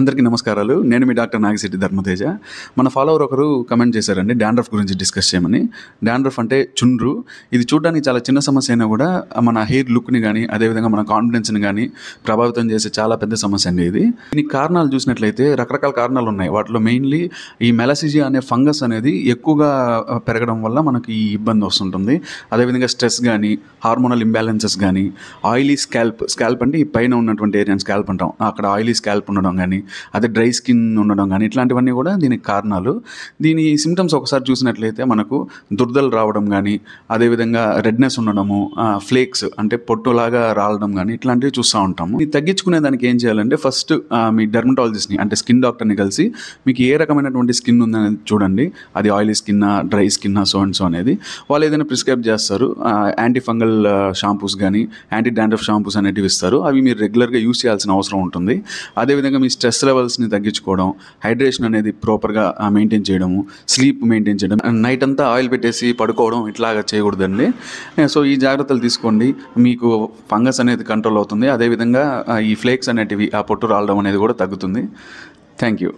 అందరికీ నమస్కారాలు. నేను మీ డాక్టర్ నాగిశెట్టి ధర్మతేజ. మన ఫాలోవర్ ఒకరు కమెంట్ చేశారండి డాండ్రఫ్ గురించి డిస్కస్ చేయమని. డాండ్రఫ్ అంటే చుండ్రు. ఇది చూడడానికి చాలా చిన్న సమస్య అయినా కూడా మన హెయిర్ లుక్‌ని గానీ, అదేవిధంగా మన కాన్ఫిడెన్స్‌ని గానీ ప్రభావితం చేసే చాలా పెద్ద సమస్య అండి ఇది. దీనికి కారణాలు చూసినట్లయితే రకరకాల కారణాలున్నాయి. వాటిలో మెయిన్‌లీ ఈ మెలసిజియా అనే ఫంగస్ అనేది ఎక్కువగా పెరగడం వల్ల మనకి ఈ ఇబ్బంది వస్తుంటుంది. అదేవిధంగా స్ట్రెస్ గానీ, హార్మోనల్ ఇంబాలెన్సెస్ గానీ, ఆయిలీ స్కాల్ప్ అంటే ఈ పైన ఉన్నటువంటి ఏరియాని స్కాల్ప్ అంటాం. అక్కడ ఆయిలీ స్కాల్ప్ ఉండడం గానీ, అదే డ్రై స్కిన్ ఉండడం కానీ ఇట్లాంటివన్నీ కూడా దీనికి కారణాలు. దీని సిమ్టమ్స్ ఒకసారి చూసినట్లయితే మనకు దురదలు రావడం కానీ, అదేవిధంగా రెడ్నెస్ ఉండడము, ఫ్లేక్స్ అంటే పొట్టులాగా రాలడం కానీ ఇట్లాంటివి చూస్తూ ఉంటాము. ఇది తగ్గించుకునే దానికి ఏం చేయాలంటే ఫస్ట్ మీ డెర్మటాలజిస్ట్ని అంటే స్కిన్ డాక్టర్ని కలిసి మీకు ఏ రకమైనటువంటి స్కిన్ ఉందని చూడండి. అది ఆయిలీ స్కిన్నా, డ్రై స్కిన్నా, సో అండ్ సో అనేది వాళ్ళు ఏదైనా ప్రిస్క్రైబ్ చేస్తారు. యాంటీ ఫంగల్ షాంపూస్ కానీ, యాంటీ డాండ్రఫ్ షాంపూస్ అనేటివి ఇస్తారు. అవి మీరు రెగ్యులర్గా యూస్ చేయాల్సిన అవసరం ఉంటుంది. అదేవిధంగా మీ స్ట్రెస్ లెవెల్స్ని తగ్గించుకోవడం, హైడ్రేషన్ అనేది ప్రాపర్గా మెయింటైన్ చేయడము, స్లీప్ మెయింటైన్ చేయడం, నైట్ అంతా ఆయిల్ పెట్టేసి పడుకోవడం ఇట్లాగా చేయకూడదండి. సో ఈ జాగ్రత్తలు తీసుకోండి, మీకు ఫంగస్ అనేది కంట్రోల్ అవుతుంది. అదేవిధంగా ఈ ఫ్లేక్స్ అనేటివి, ఆ పొట్టు రాలడం అనేది కూడా తగ్గుతుంది. Thank you.